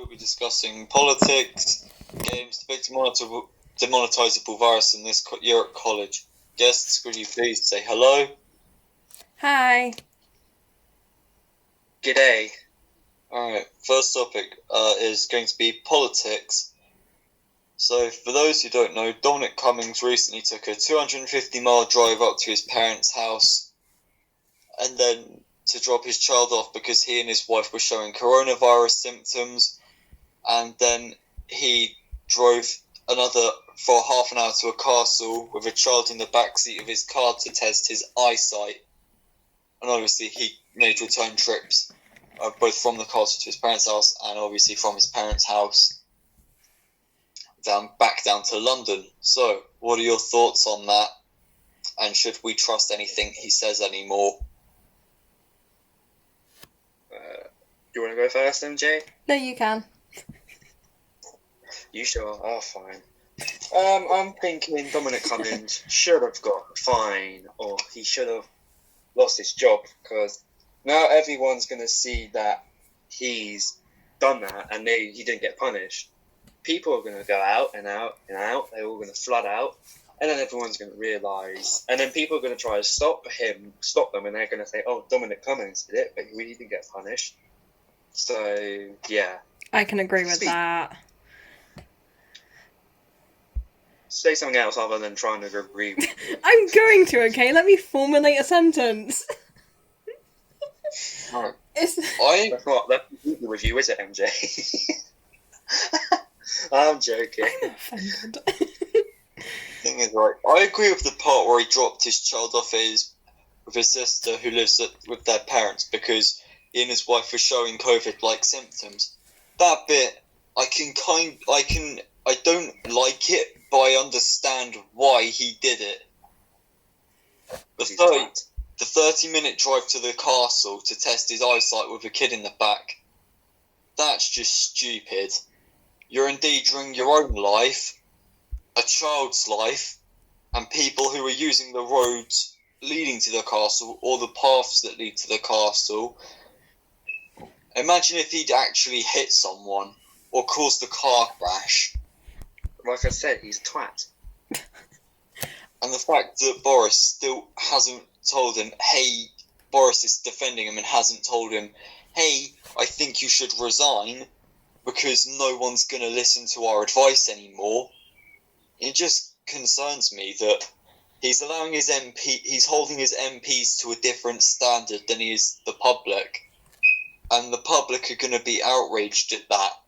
we'll be discussing politics, games, the big demonetizable virus in this year at college. Guests, could you please say hello? Hi. G'day. Alright, first topic is going to be politics. So, for those who don't know, Dominic Cummings recently took a 250-mile drive up to his parents' house and then to drop his child off because he and his wife were showing coronavirus symptoms, and then he drove for half an hour to a castle with a child in the backseat of his car to test his eyesight. And obviously he made return trips, both from the castle to his parents' house and obviously from his parents' house back down to London. So, what are your thoughts on that? And should we trust anything he says anymore? Do you want to go first, MJ? No, you can. You sure? Oh, fine. I'm thinking Dominic Cummings should have got a fine, or he should have lost his job, because now everyone's going to see that he's done that and he didn't get punished. People are going to go out and out and out. They're all going to flood out, and then everyone's going to realise. And then people are going to try to stop them, and they're going to say, "Oh, Dominic Cummings did it, but he really didn't get punished." So yeah, I can agree with that. Say something else other than trying to agree with you. I'm going to, okay? Let me formulate a sentence. Alright. It's... That's not easy with you, is it, MJ? I'm joking. I'm offended. Thing is, right, I agree with the part where he dropped his child off with his sister who lives with their parents because he and his wife were showing COVID-like symptoms. That bit, I don't like it, but I understand why he did it. The 30-minute drive to the castle to test his eyesight with a kid in the back, that's just stupid. You're endangering your own life, a child's life, and people who are using the roads leading to the castle or the paths that lead to the castle. Imagine if he'd actually hit someone or caused a car crash. Like I said, he's a twat. And the fact that Boris still hasn't told him, hey, Boris is defending him and hasn't told him, hey, I think you should resign because no one's going to listen to our advice anymore. It just concerns me that he's allowing he's holding his MPs to a different standard than he is the public. And the public are going to be outraged at that.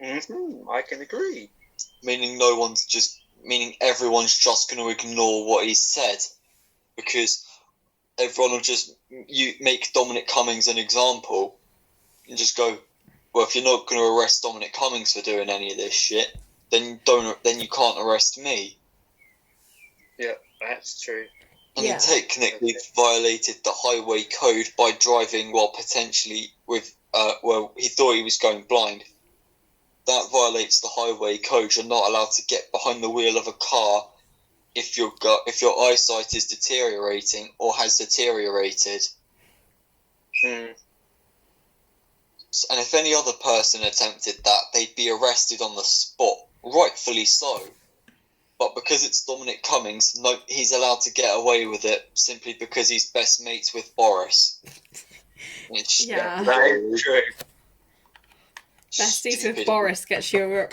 I can agree. Meaning everyone's just going to ignore what he said. Because everyone will just make Dominic Cummings an example. And just go, well, if you're not going to arrest Dominic Cummings for doing any of this shit, then you can't arrest me. Yeah, that's true. And he technically violated the highway code by driving while potentially he thought he was going blind. That violates the highway code. You're not allowed to get behind the wheel of a car if your eyesight is deteriorating or has deteriorated. And if any other person attempted that, they'd be arrested on the spot, rightfully so. But because it's Dominic Cummings, no, he's allowed to get away with it simply because he's best mates with Boris. It's very true. Besties with Boris gives you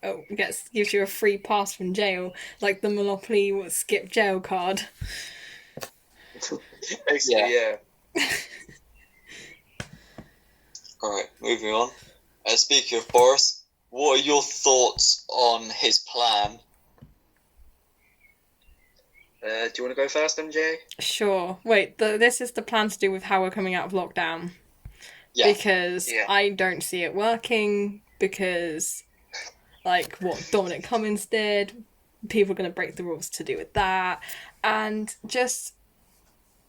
a free pass from jail, like the Monopoly skip jail card. Yeah. Alright, moving on. Speaking of Boris, what are your thoughts on his plan? Do you want to go first, MJ? Sure. Wait, this is the plan to do with how we're coming out of lockdown. Yeah. Because I don't see it working, because, like, what Dominic Cummings did, people are going to break the rules to do with that, and just,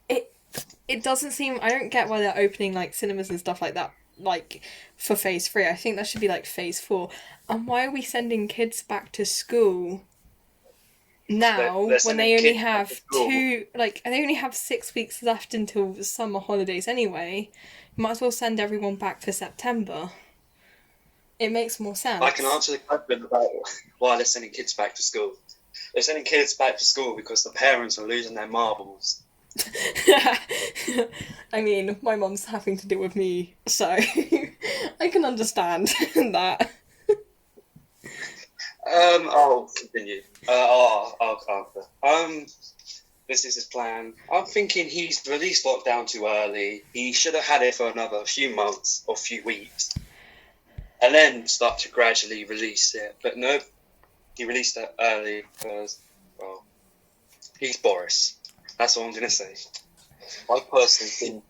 it doesn't seem, I don't get why they're opening, like, cinemas and stuff like that, like, for phase 3. I think that should be, like, phase 4. And why are we sending kids back to school now They're when sending they only kids back have to school. they only have 6 weeks left until the summer holidays anyway. You might as well send everyone back for September. It makes more sense. I can answer the question about why they're sending kids back to school. They're sending kids back to school because the parents are losing their marbles. I mean, my mum's having to deal with me, so I can understand that. I'll continue. I'll answer. This is his plan. I'm thinking he's released lockdown too early. He should have had it for another few months or few weeks, and then start to gradually release it. But no, he released it early because, well, he's Boris. That's all I'm gonna say. I personally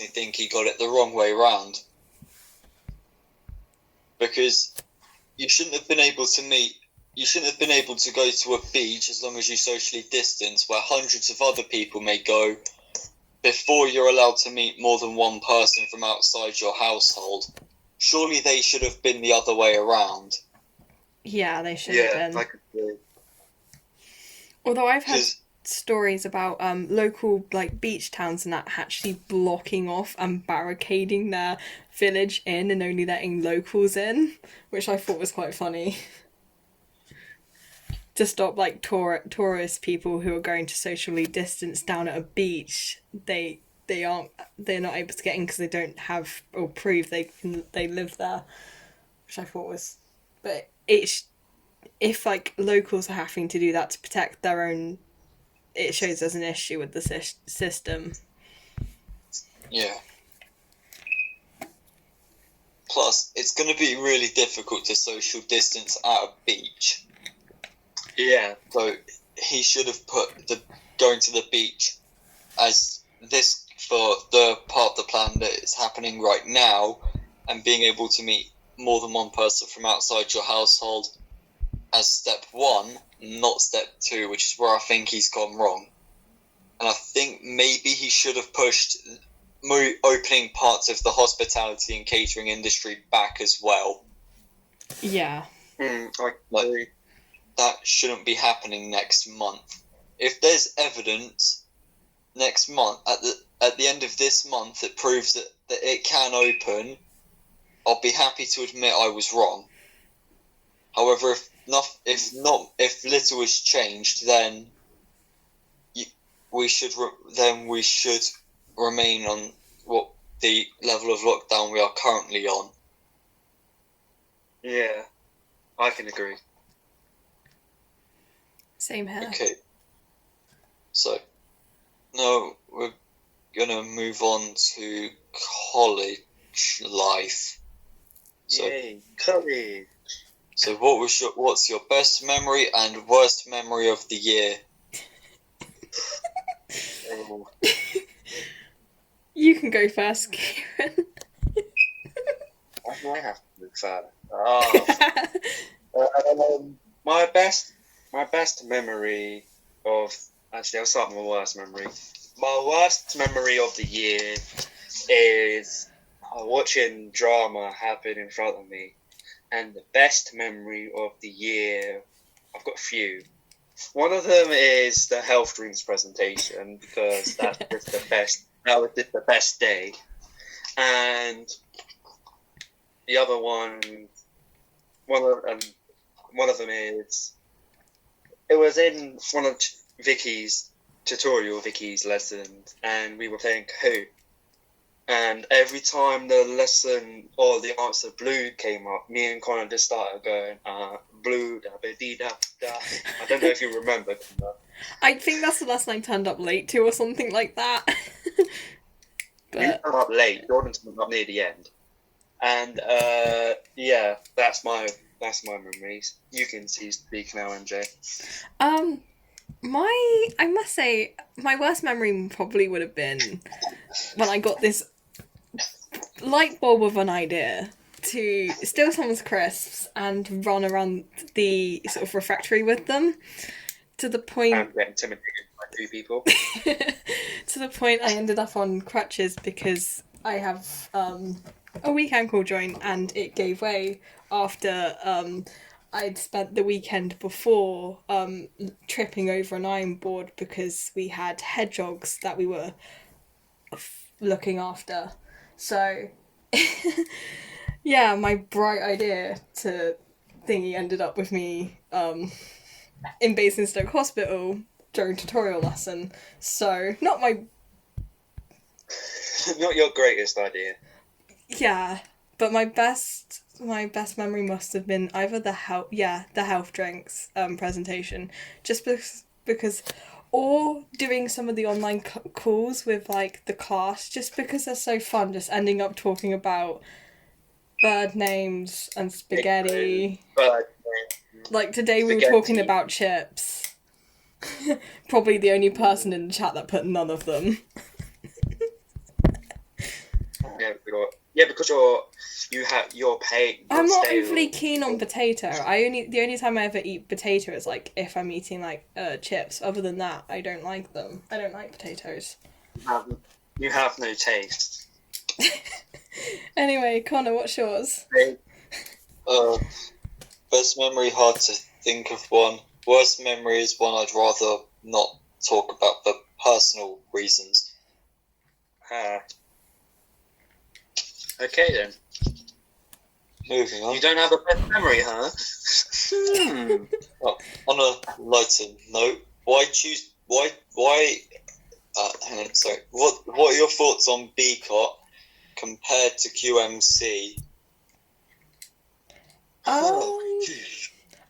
think he got it the wrong way round. Because you shouldn't have been able to go to a beach as long as you socially distance, where hundreds of other people may go, before you're allowed to meet more than one person from outside your household. Surely they should have been the other way around. Yeah, they should have been. I could agree. Although I've had 'Cause- stories about local beach towns and that actually blocking off and barricading their village in and only letting locals in, which I thought was quite funny. To stop tourist people who are going to socially distance down at a beach, they're not able to get in because they don't have or prove they live there, which I thought was, but if locals are having to do that to protect their own, it shows there's an issue with the system. Yeah. Plus, it's going to be really difficult to social distance at a beach. Yeah. So he should have put going to the beach as this for the part of the plan that is happening right now, and being able to meet more than one person from outside your household as step 1, not step 2, which is where I think he's gone wrong. And I think maybe he should have pushed opening parts of the hospitality and catering industry back as well. Yeah. I agree. That shouldn't be happening next month. If there's evidence next month, at the end of this month, that proves that it can open, I'll be happy to admit I was wrong. However, if little has changed, then we should remain on what the level of lockdown we are currently on. Yeah, I can agree. Same here. Okay. So, now we're gonna move on to college life. So, Yay, college. so what's your best memory and worst memory of the year? Oh, You can go first, Kieran. why do I have to move further? My best memory of, actually, I'll start with my worst memory. My worst memory of the year is watching drama happen in front of me. And the best memory of the year, I've got a few. One of them is the health drinks presentation, because that's just the best. That was just the best day. And the other one of them is, it was in one of Vicky's lessons, and we were playing Kahoot. And every time the lesson or the answer blue came up, me and Connor just started going, blue, da ba dee da da. I don't know if you remember. I think that's the lesson I turned up late to or something like that. You But turned up late. Jordan turned up near the end. And yeah, that's my memories. You can speak now, MJ. I must say, my worst memory probably would have been when I got this light bulb of an idea to steal someone's crisps and run around the sort of refectory with them, to the point And get intimidated by 2 people. to the point I ended up on crutches because I have a weak ankle joint and it gave way after I'd spent the weekend before tripping over an iron board because we had hedgehogs that we were looking after. So, yeah, my bright idea to thingy ended up with me in Basingstoke Hospital during tutorial lesson. So, not my... Not your greatest idea. Yeah, but my best memory must have been either the health drinks presentation, just because or doing some of the online calls with like the class, just because they're so fun, just ending up talking about bird names and spaghetti. But Like today we were spaghetti. talking about chips. Probably the only person in the chat that put none of them. yeah, because you're paid. I'm not overly keen on potato. The only time I ever eat potato is like if I'm eating like chips. Other than that, I don't like them. I don't like potatoes. You have no taste. Anyway, Connor, what's yours? Best memory, hard to think of one. Worst memory is one I'd rather not talk about for personal reasons. Okay then. Moving on. You don't have a best memory, huh? Well, on a lighter note, hang on, sorry. What are your thoughts on BCOT compared to QMC?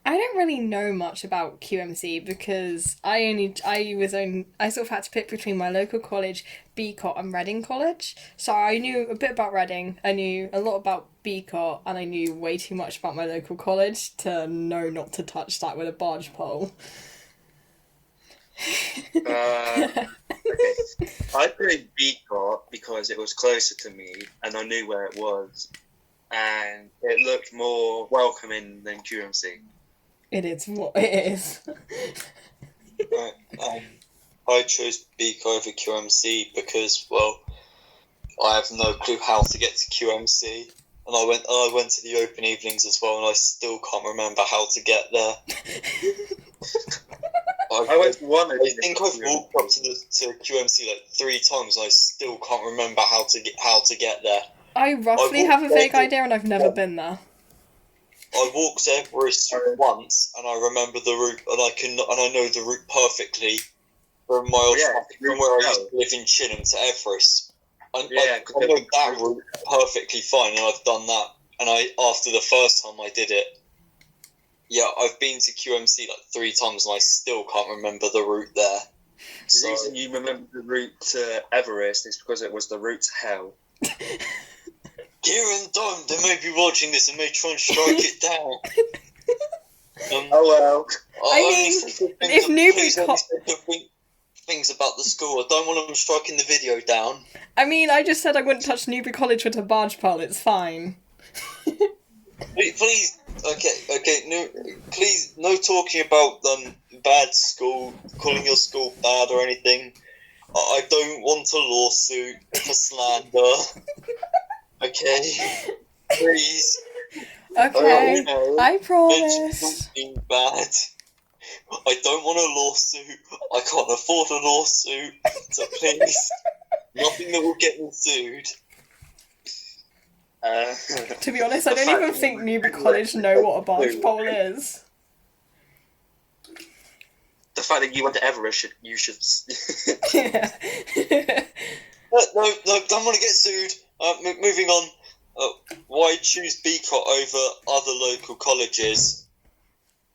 I don't really know much about QMC because I sort of had to pick between my local college, BCOT, and Reading College. So I knew a bit about Reading, I knew a lot about BCOT, and I knew way too much about my local college to know not to touch that with a barge pole. Okay. I played BCOT because it was closer to me and I knew where it was, and it looked more welcoming than QMC. It is what it is. I chose BCOT over QMC because, well, I have no clue how to get to QMC, and I went to the open evenings as well, and I still can't remember how to get there. I went to one. I think I've walked up to QMC like 3 times, and I still can't remember how to get there. I roughly have a vague idea, and I've never been there. I walked Everest once, and I remember the route, and I know the route perfectly from where I used to live in Chinham to Everest. I know that route perfectly fine, and I've done that. And after the first time I did it, yeah, I've been to QMC like 3 times, and I still can't remember the route there. The reason you remember the route to Everest is because it was the route to hell. Kieran, don't. They may be watching this and may try and strike it down. Oh well. If newbie things about the school, I don't want them striking the video down. I mean, I just said I wouldn't touch Newbury College with a barge pole. It's fine. Please, okay. Please, no talking about bad school, calling your school bad or anything. I don't want a lawsuit for slander. Okay, please. Okay, I promise. Something bad. I don't want a lawsuit. I can't afford a lawsuit. So please, nothing that will get me sued. To be honest, I don't even think Newbury College know what a barge pole is. The fact that you went to Everest, you should. Yeah. No, don't want to get sued. Moving on. Why choose BCOT over other local colleges?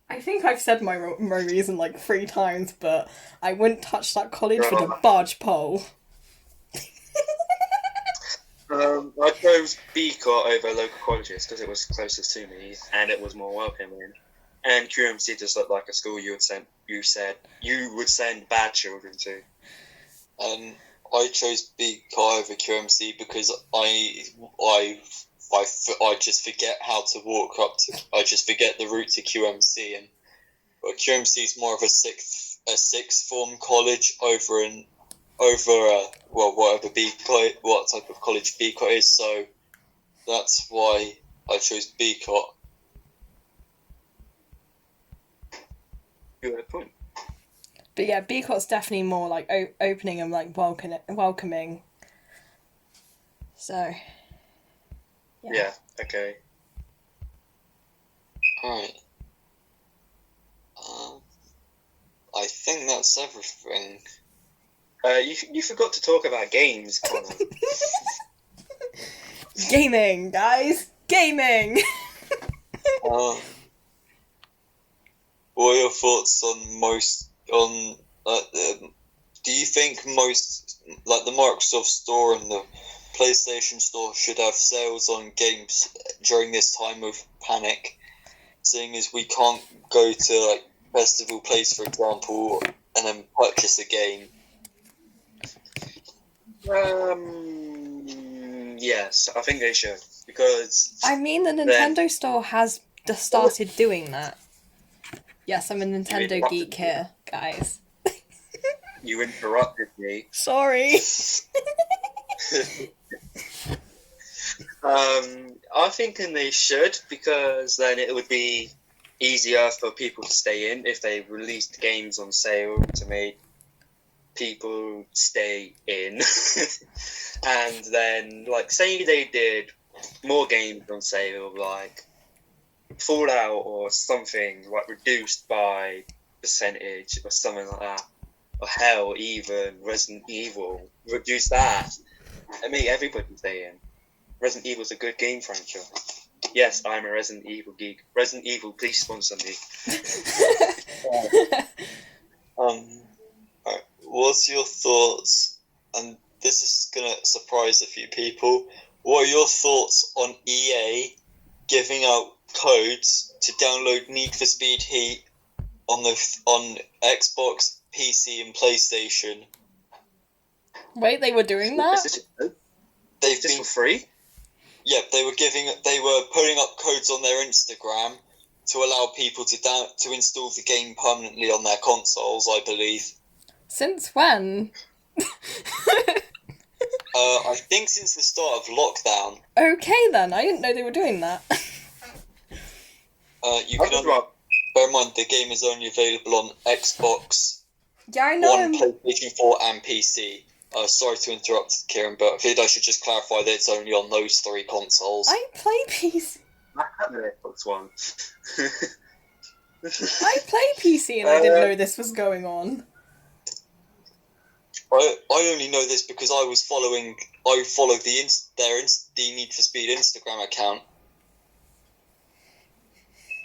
I think I've said my reason like 3 times, but I wouldn't touch that college with a barge pole. I chose BCOT over local colleges because it was closest to me and it was more welcoming. And QMC just looked like a school you would send bad children to. I chose BCOT over QMC because I just forget how to walk up to. I just forget the route to QMC, and QMC is more of a sixth form college over whatever BCOT, what type of college BCOT is. So that's why I chose BCOT. Good point. But yeah, Beacot's definitely more like opening and like welcoming. So. Yeah. Okay. Alright. I think that's everything. You forgot to talk about games, Connor. Gaming, guys! Gaming! What are your thoughts on do you think most, like the Microsoft Store and the PlayStation Store should have sales on games during this time of panic, seeing as we can't go to like Festival Place, for example, and then purchase a game? Yes, I think they should, because I mean, the Nintendo Store has just started doing that. Yes, I'm a Nintendo interrupted geek here, guys. you interrupted me. Sorry. I think they should, because then it would be easier for people to stay in if they released games on sale to make people stay in. And then, like, say they did more games on sale, like Fallout or something, like reduced by percentage or something like that, or hell, even Resident Evil, reduce that and make everybody stay in. Resident Evil's a good game franchise. Yes, I'm a Resident Evil geek. Resident Evil, please sponsor me. Alright, what's your thoughts? And this is gonna surprise a few people. What are your thoughts on EA giving out codes to download Need for Speed Heat on Xbox, PC, and PlayStation? Wait, they were doing that? Is They've this been for free? Yeah, they were putting up codes on their Instagram to allow people to install the game permanently on their consoles, I believe. Since when? I think since the start of lockdown. Okay then, I didn't know they were doing that. You can bear in mind the game is only available on Xbox Yeah, I know. One, PlayStation 4, and PC. Sorry to interrupt, Kieran, but I think I should just clarify that it's only on those three consoles. I play PC. I have an Xbox One. I play PC and I didn't know this was going on. I only know this because I followed the Need for Speed Instagram account.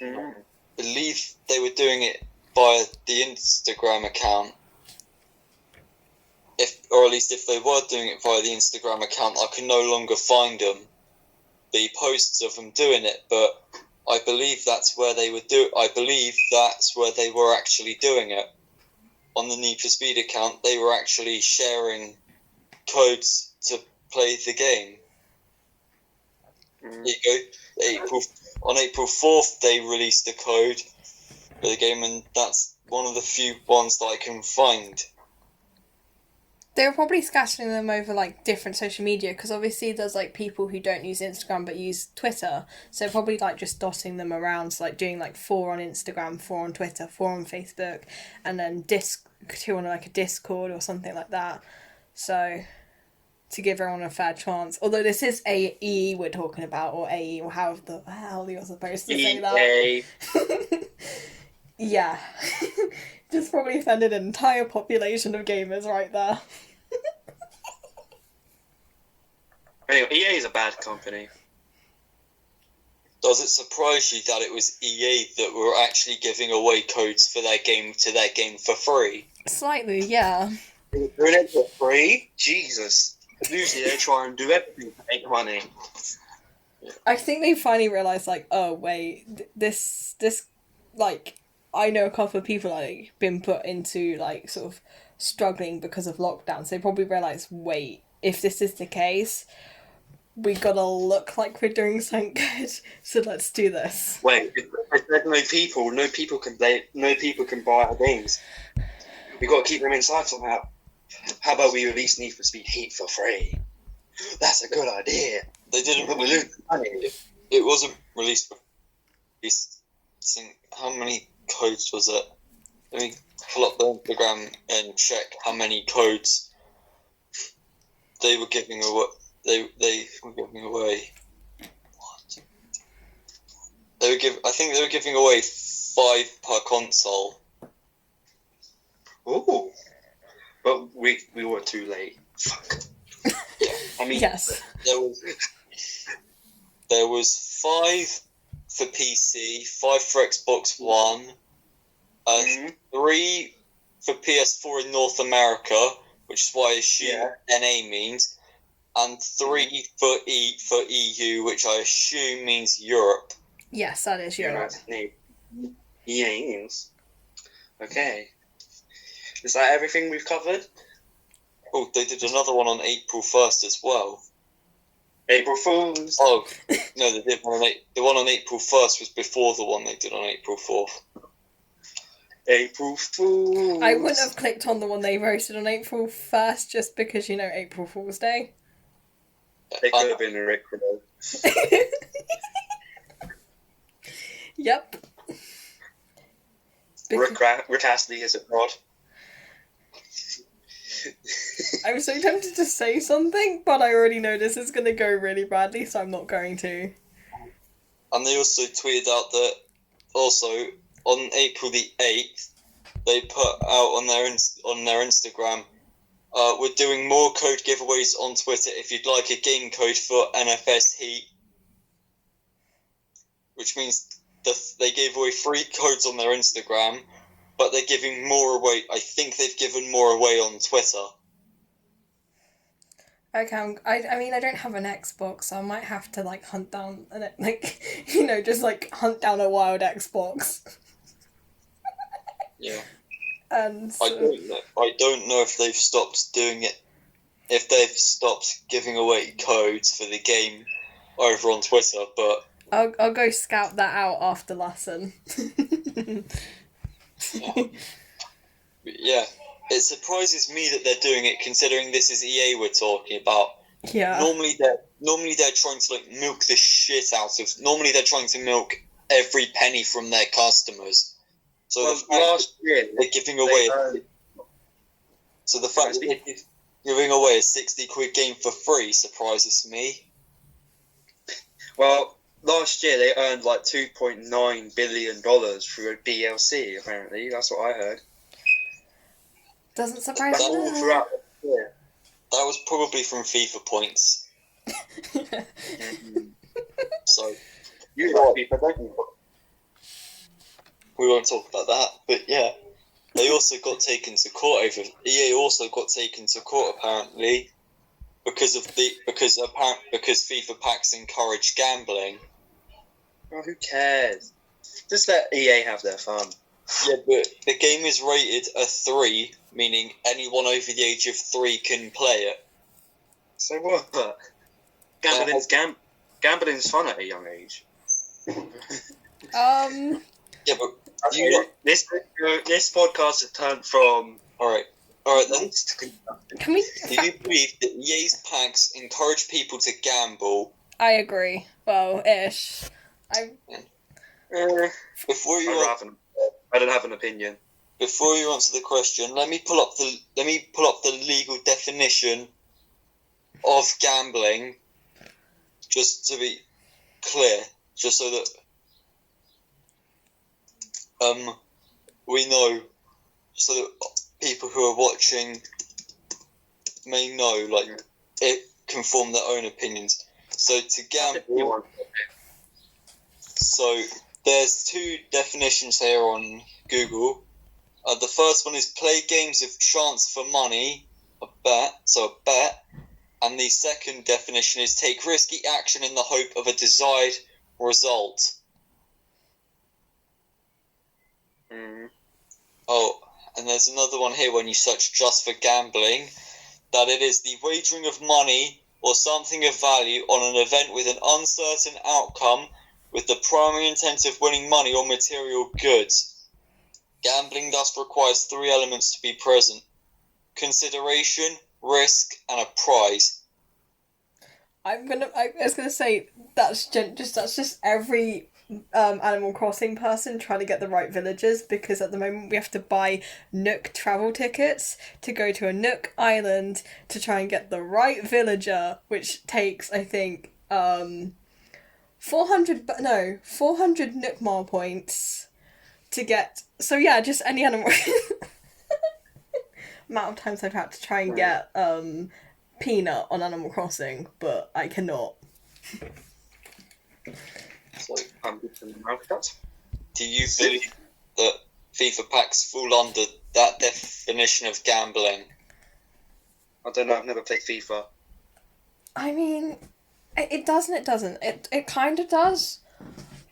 I believe they were doing it via the Instagram account. Or at least if they were doing it via the Instagram account, I can no longer find the posts of them doing it. But I believe that's where they were actually doing it. On the Need for Speed account, they were actually sharing codes to play the game. There you go. On April 4th, they released a code for the game, and that's one of the few ones that I can find. They were probably scattering them over like different social media, because obviously there's like people who don't use Instagram but use Twitter, so probably like just dotting them around, so like doing like 4 on Instagram, 4 on Twitter, 4 on Facebook, and then 2 on like a Discord or something like that. So to give everyone a fair chance. Although this is AE we're talking about, or AE, or however the hell you're supposed to say that. Yeah. Just probably offended an entire population of gamers right there. Anyway, EA is a bad company. Does it surprise you that it was EA that were actually giving away codes for their game for free? Slightly, yeah. Doing it for free? Jesus. Usually they try and do everything to make money. I think they finally realised, like, oh, wait, this, like, I know a couple of people, like, been put into, like, sort of struggling because of lockdown, so they probably realised, wait, if this is the case, we gotta look like we're doing something good, so let's do this. Wait, if there's no people can buy our games. We gotta keep them inside somehow. How about we release Need for Speed Heat for free? That's a good idea. They didn't. But we lose money. It wasn't released. How many codes was it? let me pull up the Instagram and check how many codes they were giving away. They were giving away. What? I think they were giving away 5 per console. Ooh. But we were too late. Fuck. I mean, Yes. There was 5 for PC, 5 for Xbox One, 3 for PS4 in North America, which is what I assume NA means, and 3 for EU, which I assume means Europe. Yes, that is Europe. Yes. Okay. Is that everything we've covered? Oh, they did another one on April 1st as well. April Fools. Oh, no, they did one on the one on April 1st was before the one they did on April 4th. April Fools. I wouldn't have clicked on the one they roasted on April 1st just because, April Fool's Day. It could have been a Rick Roll. Yep. Rick Astley is a god. I was so tempted to say something, but I already know this is going to go really badly, so I'm not going to. And they also tweeted out that, also, on April the 8th, they put out on their Instagram, we're doing more code giveaways on Twitter if you'd like a game code for NFS Heat. Which means they gave away 3 codes on their Instagram, but they're giving more away. I think they've given more away on Twitter. Okay, I mean, I don't have an Xbox, so I might have to, hunt down, hunt down a wild Xbox. Yeah. And I don't know if they've stopped doing it, if they've stopped giving away codes for the game over on Twitter, but... I'll go scout that out after lesson. Yeah, it surprises me that they're doing it, considering this is EA we're talking about. Yeah. Normally they're trying to milk the shit out of. Normally they're trying to milk every penny from their customers. So the fact last year they're giving away. So the fact that they're giving away a £60 game for free surprises me. Well, last year they earned $2.9 billion through a DLC. Apparently, that's what I heard. Doesn't surprise That's me. all throughout the year. That was probably from FIFA points. So You like FIFA, don't you? we won't talk about that, but yeah. They also got taken to court over. EA also got taken to court apparently because FIFA packs encourage gambling. Oh, who cares? Just let EA have their fun. Yeah, but the game is rated a 3, meaning anyone over the age of 3 can play it. So what? Gambling's fun at a young age. Yeah, but This podcast has turned from Alright then. Can we... Do you believe that EA's packs encourage people to gamble? I agree. Well, ish. Before you I don't have an opinion. Before you answer the question, let me pull up the legal definition of gambling, just to be clear, just so that we know, so that people who are watching may know, it can form their own opinions. So to gamble, so there's 2 definitions here on Google. The first one is play games with chance for money, a bet, and the second definition is take risky action in the hope of a desired result. Oh, and there's another one here when you search just for gambling, that it is the wagering of money or something of value on an event with an uncertain outcome with the primary intent of winning money or material goods. Gambling thus requires 3 elements to be present: consideration, risk, and a prize. I was gonna say that's just every Animal Crossing person trying to get the right villagers, because at the moment we have to buy Nook travel tickets to go to a Nook island to try and get the right villager, which takes, I think, 400 Nook Mile points to get. So yeah, just any animal. Amount of times I've had to try and get Peanut on Animal Crossing, but I cannot. So I'm good to know that. Do you believe that FIFA packs fall under that definition of gambling? I don't know. I've never played FIFA. I mean, it does and it doesn't. It kind of does,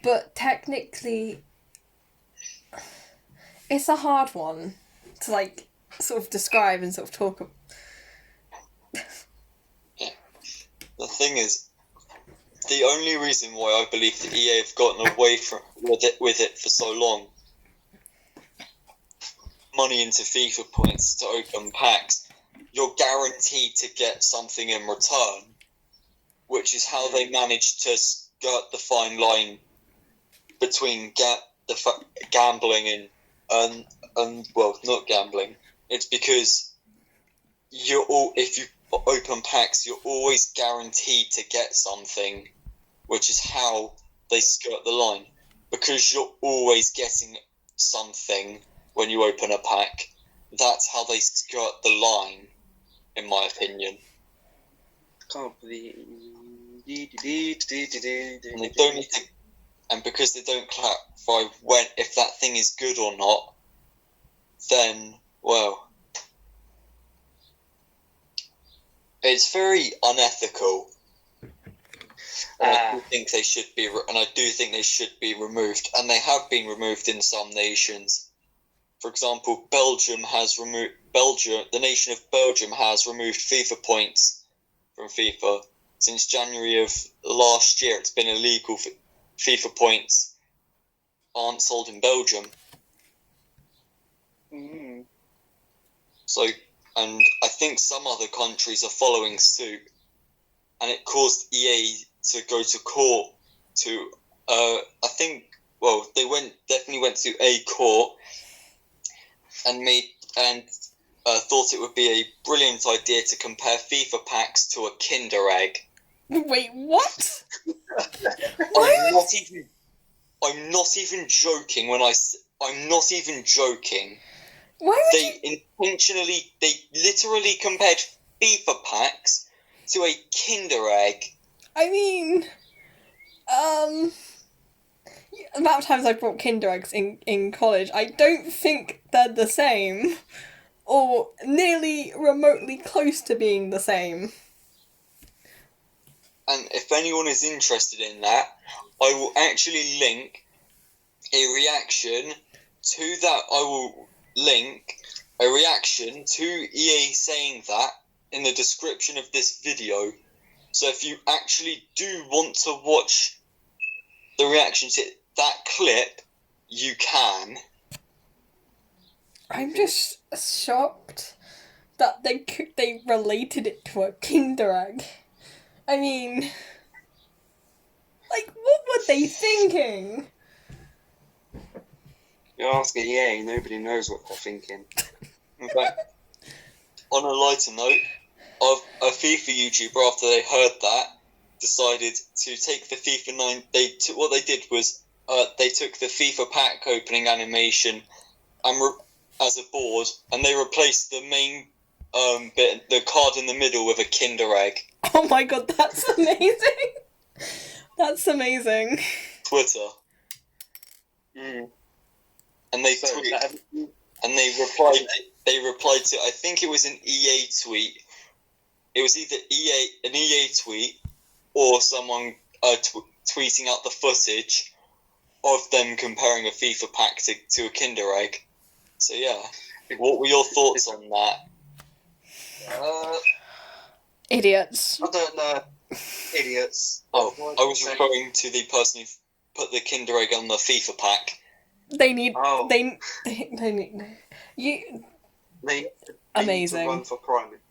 but technically, it's a hard one to like sort of describe and sort of talk. The thing is, the only reason why I believe that EA have gotten away with it for so long, money into FIFA points to open packs, you're guaranteed to get something in return, which is how they managed to skirt the fine line between gambling and well, not gambling. It's because if you open packs, you're always guaranteed to get something, which is how they skirt the line. Because you're always getting something when you open a pack, that's how they skirt the line, in my opinion. Can't believe. And they don't need to, and because they don't clarify if that thing is good or not, then well, it's very unethical. And I do think they should be, removed, and they have been removed in some nations. For example, the nation of Belgium has removed FIFA points from FIFA. Since January of last year, it's been illegal for FIFA points aren't sold in Belgium. Mm. So, and I think some other countries are following suit, and it caused EA to go to court to, I think, well, they definitely went to a court and thought it would be a brilliant idea to compare FIFA packs to a Kinder Egg. Wait, what? I'm not even joking I'm not even joking. Why would They literally compared FIFA packs to a Kinder Egg. I mean, the amount of times I've brought Kinder Eggs in college, I don't think they're the same, or nearly remotely close to being the same. And if anyone is interested in that, I will actually link a reaction to that. I will link a reaction to EA saying that in the description of this video. So if you actually do want to watch the reaction to that clip, you can. I'm just shocked that they related it to a Kinder Egg. I mean, like, what were they thinking? You're asking EA, nobody knows what they're thinking. In fact, on a lighter note, a FIFA YouTuber, after they heard that, decided to take the FIFA 9. What they did was they took the FIFA pack opening animation and as a board, and they replaced the main bit, the card in the middle, with a Kinder Egg. Oh my god, that's amazing! That's amazing. Twitter. Mm. And they replied. They replied to, I think it was an EA tweet. It was either an EA tweet or someone tweeting out the footage of them comparing a FIFA pack to a Kinder Egg. So yeah, what were your thoughts on that? Idiots. I don't know. Idiots. Oh, I was referring to the person who put the Kinder Egg on the FIFA pack. They need. Oh. They need. You. They Amazing. need to run for Prime Minister.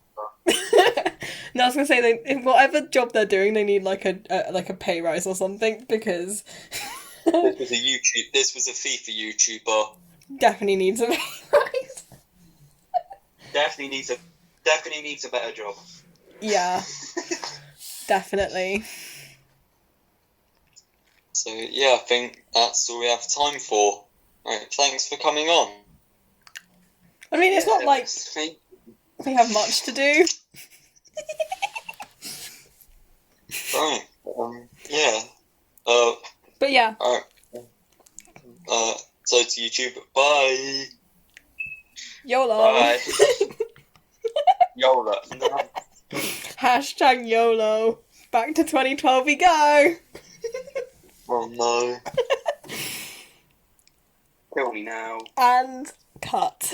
No, I was gonna say whatever job they're doing, they need like a pay rise or something, because This was a YouTube. This was a FIFA YouTuber. Definitely needs a pay rise. Definitely needs a better job. Yeah. Definitely. So yeah, I think that's all we have time for. Right, thanks for coming on. I mean, it's not like Thank- we have much to do. Right. Yeah. But yeah. Alright. So to YouTube, bye. YOLO. Bye. YOLO. Hashtag YOLO. Back to 2012 we go. Oh no. Kill me now. And cut.